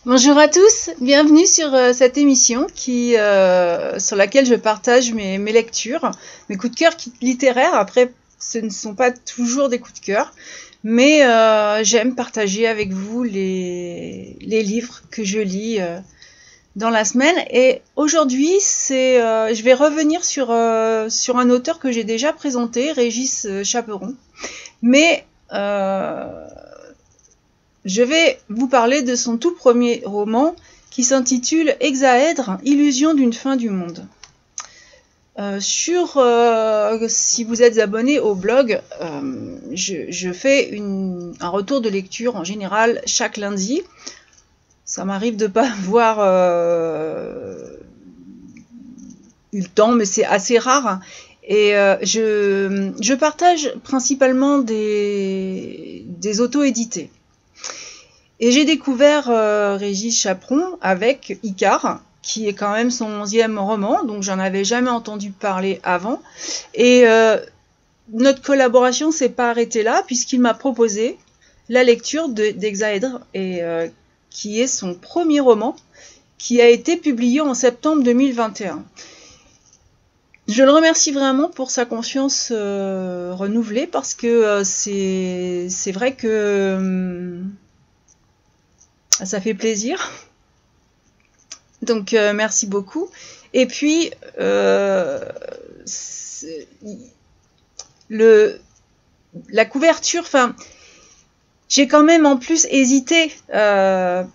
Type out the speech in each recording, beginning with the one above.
Bonjour à tous, bienvenue sur cette émission sur laquelle je partage mes lectures, mes coups de cœur littéraires. Après, ce ne sont pas toujours des coups de cœur, mais j'aime partager avec vous les livres que je lis dans la semaine. Et aujourd'hui, je vais revenir sur un auteur que j'ai déjà présenté, Régis Chaperon, mais je vais vous parler de son tout premier roman qui s'intitule Hexaèdre, illusion d'une fin du monde. Si vous êtes abonné au blog, je fais un retour de lecture en général chaque lundi. Ça m'arrive de ne pas avoir eu le temps, mais c'est assez rare. Et je partage principalement des auto-édités. Et j'ai découvert Régis Chaperon avec Icare, qui est quand même son 11e roman, donc j'en avais jamais entendu parler avant. Et notre collaboration s'est pas arrêtée là, puisqu'il m'a proposé la lecture d'Hexaèdre, qui est son premier roman, qui a été publié en septembre 2021. Je le remercie vraiment pour sa confiance renouvelée, parce que c'est vrai que ça fait plaisir. Donc merci beaucoup. Et puis la couverture, j'ai quand même en plus hésité à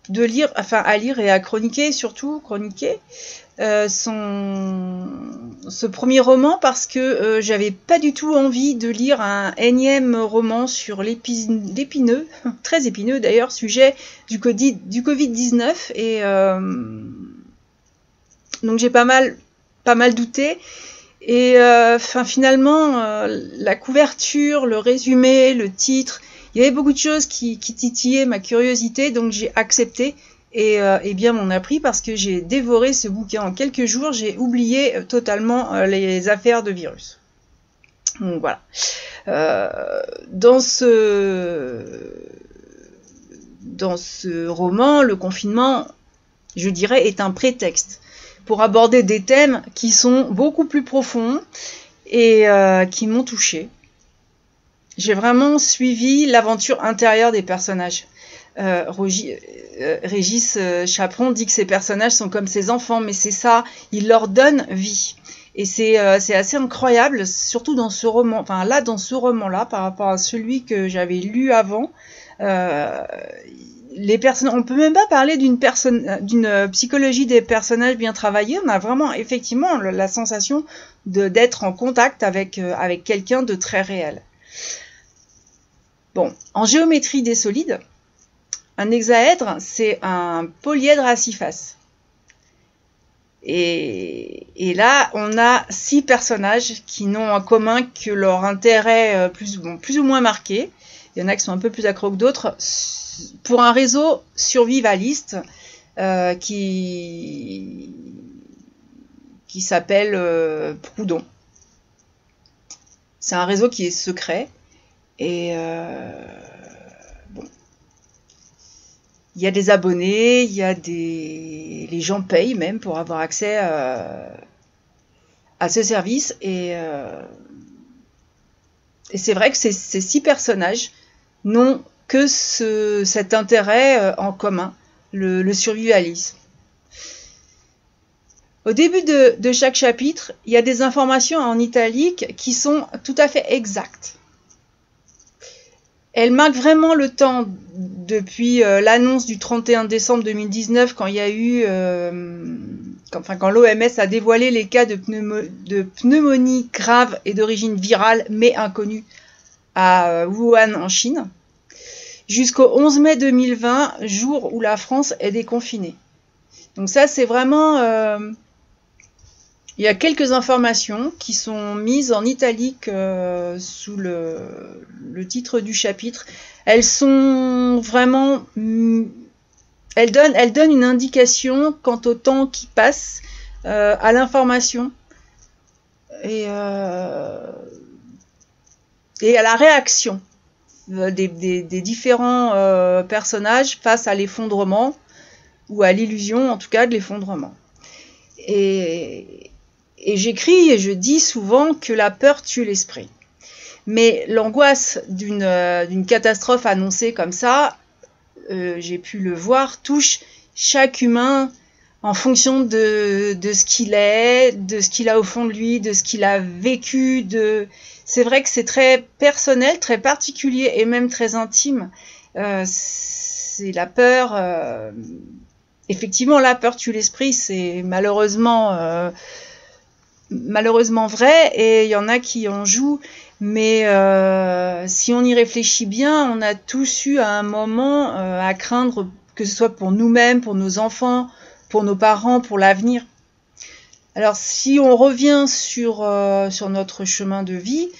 lire et à chroniquer, surtout chroniquer ce premier roman, parce que j'avais pas du tout envie de lire un énième roman sur l'épineux, très épineux d'ailleurs, sujet du Covid-19, et donc j'ai pas mal douté. Et finalement, la couverture, le résumé, le titre, il y avait beaucoup de choses qui titillaient ma curiosité, donc j'ai accepté. Et bien m'en a pris, parce que j'ai dévoré ce bouquin en quelques jours. J'ai oublié totalement les affaires de virus. Donc voilà. Dans ce roman, le confinement, je dirais, est un prétexte pour aborder des thèmes qui sont beaucoup plus profonds et qui m'ont touchée. J'ai vraiment suivi l'aventure intérieure des personnages. Régis Chaperon dit que ces personnages sont comme ses enfants, mais c'est ça, il leur donne vie. Et c'est assez incroyable, surtout dans ce roman, dans ce roman-là, par rapport à celui que j'avais lu avant. Les personnages, on peut même pas parler d'une psychologie des personnages bien travaillée. On a vraiment, effectivement, la sensation d'être en contact avec quelqu'un de très réel. Bon, en géométrie des solides, un hexaèdre, c'est un polyèdre à 6 faces. Et là, on a 6 personnages qui n'ont en commun que leur intérêt plus ou moins marqué. Il y en a qui sont un peu plus accros que d'autres, pour un réseau survivaliste qui s'appelle Proudhon. C'est un réseau qui est secret, et il y a des abonnés, les gens payent même pour avoir accès à ce service, et c'est vrai que ces 6 personnages n'ont que cet intérêt en commun, le survivalisme. Au début de chaque chapitre, il y a des informations en italique qui sont tout à fait exactes. Elle marque vraiment le temps depuis l'annonce du 31 décembre 2019, quand il y a eu, quand l'OMS a dévoilé les cas de pneumonie grave et d'origine virale mais inconnue à Wuhan en Chine, jusqu'au 11 mai 2020, jour où la France est déconfinée. Donc ça, c'est vraiment... il y a quelques informations qui sont mises en italique sous le titre du chapitre. Elles sont vraiment... Elles donnent une indication quant au temps qui passe à l'information et à la réaction des différents personnages face à l'effondrement, ou à l'illusion en tout cas de l'effondrement. Et j'écris et je dis souvent que la peur tue l'esprit. Mais l'angoisse d'une catastrophe annoncée comme ça, j'ai pu le voir, touche chaque humain en fonction de ce qu'il est, de ce qu'il a au fond de lui, de ce qu'il a vécu. C'est vrai que c'est très personnel, très particulier et même très intime. C'est la peur. Effectivement, la peur tue l'esprit, c'est malheureusement vrai, et il y en a qui en jouent. Mais si on y réfléchit bien, on a tous eu à un moment à craindre, que ce soit pour nous-mêmes, pour nos enfants, pour nos parents, pour l'avenir. Alors si on revient sur notre chemin de vie,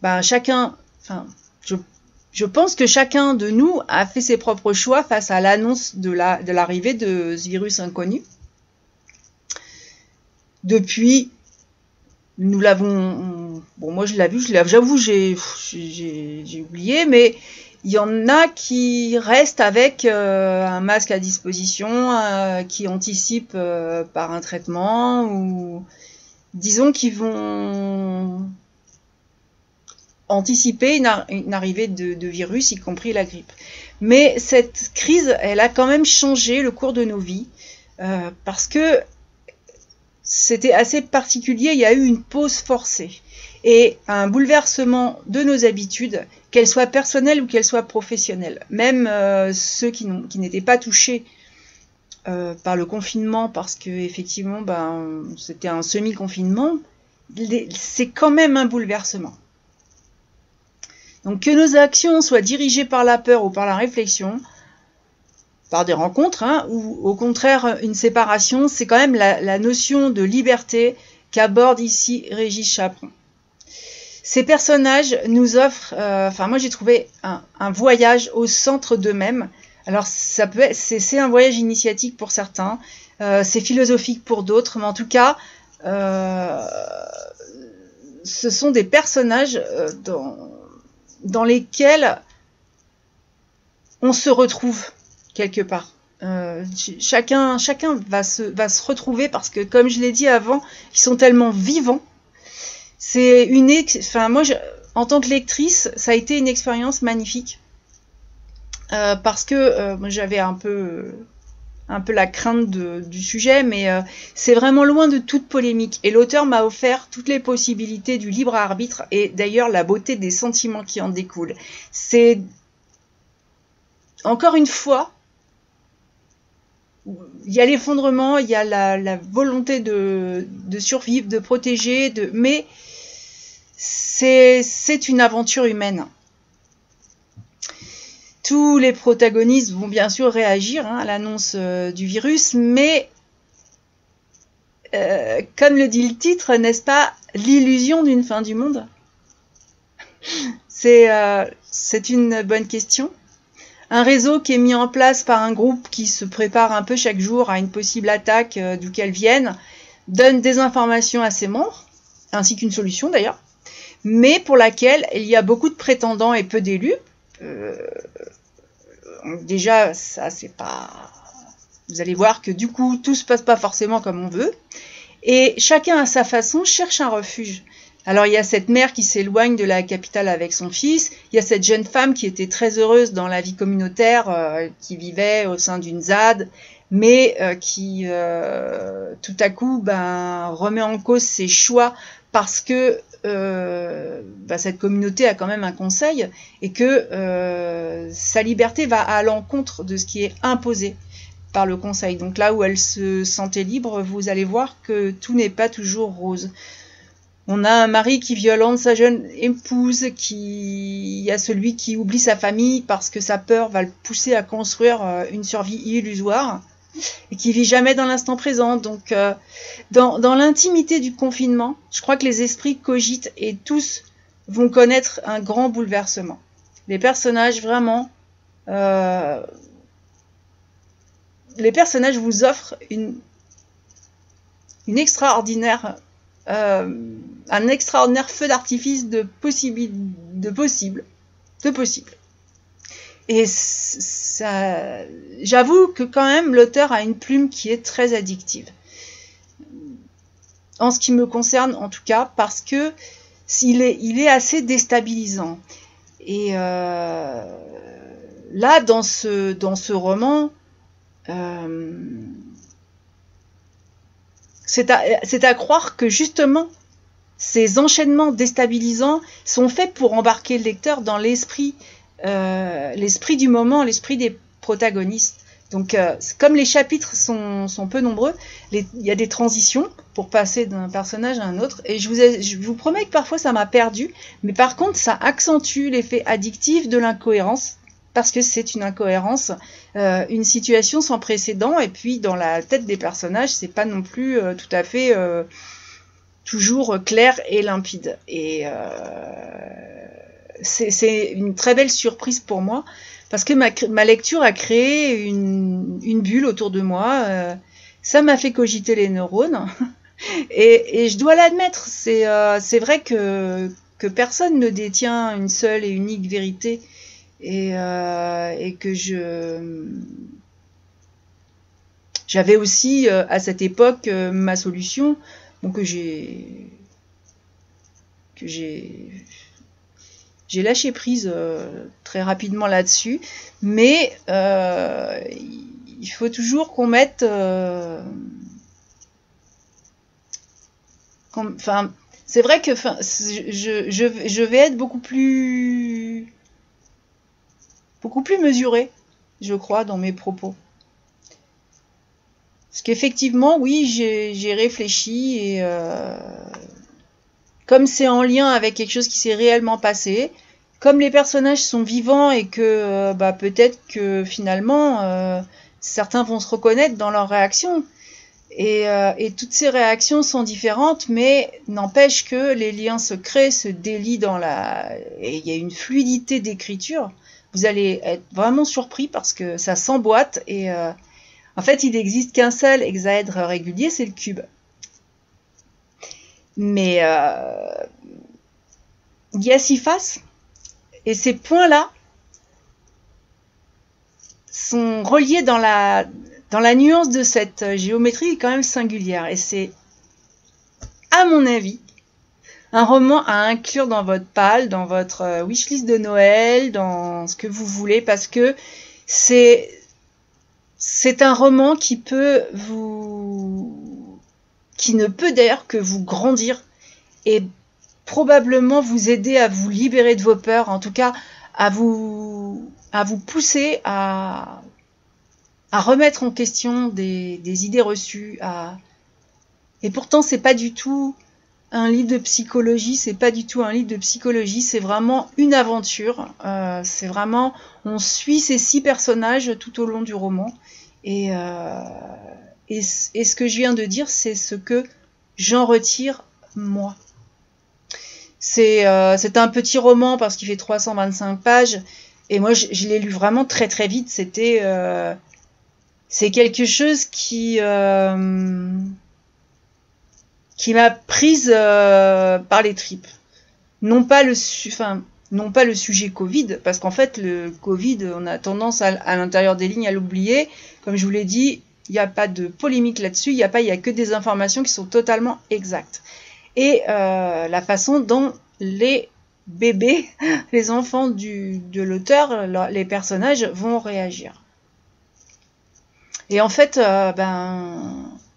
ben je pense que chacun de nous a fait ses propres choix face à l'annonce de l'arrivée de ce virus inconnu. Depuis, nous l'avons... Bon, moi je l'ai vu, j'avoue, j'ai oublié, mais il y en a qui restent avec un masque à disposition, qui anticipent par un traitement, ou disons qu'ils vont anticiper une arrivée de virus, y compris la grippe. Mais cette crise, elle a quand même changé le cours de nos vies, parce que c'était assez particulier, il y a eu une pause forcée et un bouleversement de nos habitudes, qu'elles soient personnelles ou qu'elles soient professionnelles. Même ceux qui n'étaient pas touchés par le confinement, parce que effectivement, c'était un semi-confinement, c'est quand même un bouleversement. Donc que nos actions soient dirigées par la peur ou par la réflexion, par des rencontres, ou au contraire une séparation, c'est quand même la notion de liberté qu'aborde ici Régis Chaperon. Ces personnages nous offrent, moi j'ai trouvé un voyage au centre d'eux-mêmes. Alors c'est un voyage initiatique pour certains, c'est philosophique pour d'autres, mais en tout cas, ce sont des personnages dans lesquels on se retrouve quelque part. Chacun va se retrouver, parce que, comme je l'ai dit avant, ils sont tellement vivants. C'est moi, en tant que lectrice, ça a été une expérience magnifique, parce que moi, j'avais un peu la crainte du sujet, mais c'est vraiment loin de toute polémique. Et l'auteur m'a offert toutes les possibilités du libre arbitre, et d'ailleurs la beauté des sentiments qui en découlent. C'est, encore une fois, il y a l'effondrement, il y a la volonté de survivre, de protéger, mais c'est une aventure humaine. Tous les protagonistes vont bien sûr réagir à l'annonce du virus, mais comme le dit le titre, n'est-ce pas l'illusion d'une fin du monde? C'est une bonne question. Un réseau qui est mis en place par un groupe qui se prépare un peu chaque jour à une possible attaque d'où qu'elle vienne, donne des informations à ses membres, ainsi qu'une solution d'ailleurs, mais pour laquelle il y a beaucoup de prétendants et peu d'élus. Déjà, ça c'est pas... Vous allez voir que du coup, tout se passe pas forcément comme on veut, et chacun à sa façon cherche un refuge. Alors il y a cette mère qui s'éloigne de la capitale avec son fils, il y a cette jeune femme qui était très heureuse dans la vie communautaire, qui vivait au sein d'une ZAD, mais qui tout à coup remet en cause ses choix, parce que cette communauté a quand même un conseil, et que sa liberté va à l'encontre de ce qui est imposé par le conseil. Donc là où elle se sentait libre, vous allez voir que tout n'est pas toujours rose. On a un mari qui violente sa jeune épouse, il y a celui qui oublie sa famille parce que sa peur va le pousser à construire une survie illusoire, et qui vit jamais dans l'instant présent. Donc dans l'intimité du confinement, je crois que les esprits cogitent et tous vont connaître un grand bouleversement. Les personnages vraiment... les personnages vous offrent une extraordinaire... un extraordinaire feu d'artifice de possible. C'est possible. Et ça, j'avoue que quand même, l'auteur a une plume qui est très addictive. En ce qui me concerne, en tout cas, parce que il est assez déstabilisant. Et là, dans ce roman, c'est à croire que justement, ces enchaînements déstabilisants sont faits pour embarquer le lecteur dans l'esprit du moment, l'esprit des protagonistes. Donc, comme les chapitres sont peu nombreux, il y a des transitions pour passer d'un personnage à un autre. Et je vous promets que parfois ça m'a perdu, mais par contre ça accentue l'effet addictif de l'incohérence, parce que c'est une incohérence, une situation sans précédent, et puis dans la tête des personnages, c'est pas non plus tout à fait toujours clair et limpide. Et c'est une très belle surprise pour moi, parce que ma lecture a créé une bulle autour de moi. Ça m'a fait cogiter les neurones. Et je dois l'admettre, c'est vrai que personne ne détient une seule et unique vérité. Et que j'avais aussi à cette époque ma solution, bon, que j'ai lâché prise très rapidement là-dessus, mais il faut toujours qu'on mette enfin, c'est vrai que je vais être beaucoup plus mesurée, je crois, dans mes propos. Parce qu'effectivement, oui, j'ai réfléchi, et comme c'est en lien avec quelque chose qui s'est réellement passé, comme les personnages sont vivants et que peut-être que finalement certains vont se reconnaître dans leurs réactions, et toutes ces réactions sont différentes, mais n'empêche que les liens se créent, se délient et il y a une fluidité d'écriture. Vous allez être vraiment surpris parce que ça s'emboîte, et en fait il n'existe qu'un seul hexaèdre régulier, c'est le cube. Mais il y a 6 faces, et ces points-là sont reliés dans la nuance de cette géométrie quand même singulière. Et c'est, à mon avis, un roman à inclure dans votre PAL, dans votre wishlist de Noël, dans ce que vous voulez, parce que c'est un roman qui ne peut d'ailleurs que vous grandir, et probablement vous aider à vous libérer de vos peurs, en tout cas à vous pousser à remettre en question des idées reçues. Et pourtant, c'est pas du tout un livre de psychologie, c'est vraiment une aventure. C'est vraiment, on suit ces 6 personnages tout au long du roman. Et ce que je viens de dire, c'est ce que j'en retire, moi. C'est un petit roman parce qu'il fait 325 pages. Et moi, je l'ai lu vraiment très très vite. C'est quelque chose qui m'a prise par les tripes. Non pas le sujet Covid, parce qu'en fait, le Covid, on a tendance à l'intérieur des lignes à l'oublier. Comme je vous l'ai dit, il n'y a pas de polémique là-dessus, il y a que des informations qui sont totalement exactes. Et la façon dont les bébés, les enfants de l'auteur, les personnages vont réagir. Et en fait,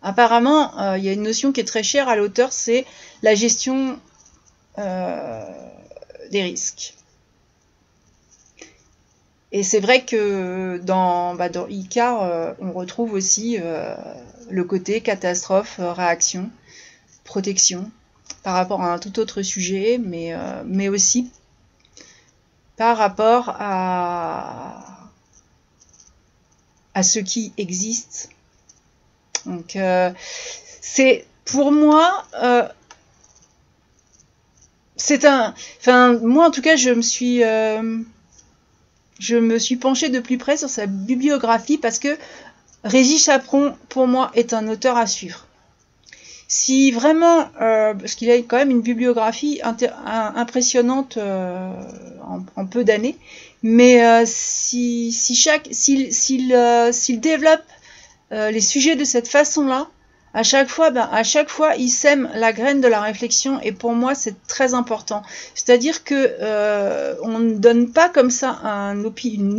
apparemment, il y a une notion qui est très chère à l'auteur, c'est la gestion des risques. Et c'est vrai que dans Icar, on retrouve aussi le côté catastrophe, réaction, protection, par rapport à un tout autre sujet, mais aussi par rapport à ce qui existe. Donc, c'est pour moi, moi en tout cas, je me suis penchée de plus près sur sa bibliographie, parce que Régis Chaperon, pour moi, est un auteur à suivre. Si vraiment, parce qu'il a quand même une bibliographie impressionnante en peu d'années, mais s'il développe les sujets de cette façon-là, à chaque fois, il sème la graine de la réflexion, et pour moi, c'est très important. C'est-à-dire que on ne donne pas comme ça une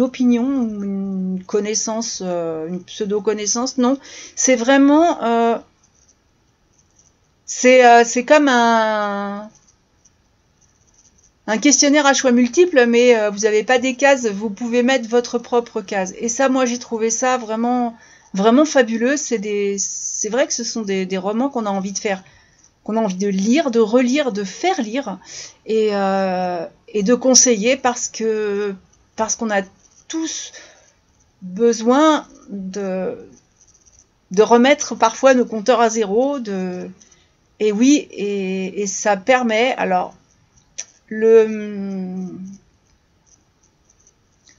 opinion ou une connaissance, une pseudo-connaissance, non. C'est vraiment... c'est comme un questionnaire à choix multiples, mais vous n'avez pas des cases, vous pouvez mettre votre propre case. Et ça, moi, j'ai trouvé ça vraiment, vraiment fabuleux. C'est vrai que ce sont des romans qu'on a envie de faire, qu'on a envie de lire, de relire, de faire lire, et de conseiller parce qu'on a tous besoin de remettre parfois nos compteurs à zéro, et oui, et ça permet, alors,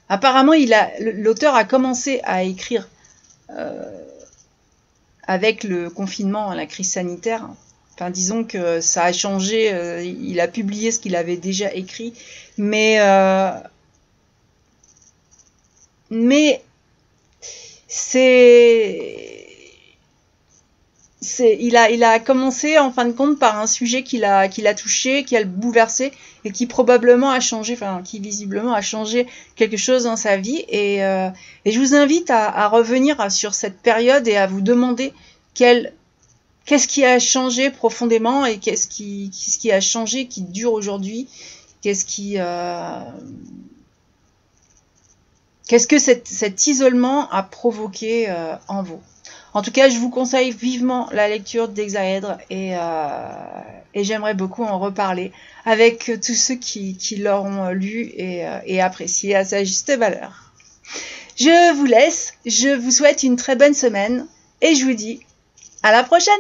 apparemment, l'auteur a commencé à écrire avec le confinement, la crise sanitaire. Enfin, disons que ça a changé, il a publié ce qu'il avait déjà écrit, mais il a commencé en fin de compte par un sujet qui l'a touché, qui a bouleversé et qui probablement a changé, enfin qui visiblement a changé quelque chose dans sa vie. Et je vous invite à revenir sur cette période et à vous demander qu'est-ce qui a changé profondément et qu'est-ce qui a changé, qui dure aujourd'hui, qu'est-ce que cet isolement a provoqué en vous. En tout cas, je vous conseille vivement la lecture d'Hexaèdre et j'aimerais beaucoup en reparler avec tous ceux qui l'auront lu et apprécié à sa juste valeur. Je vous laisse, je vous souhaite une très bonne semaine et je vous dis à la prochaine!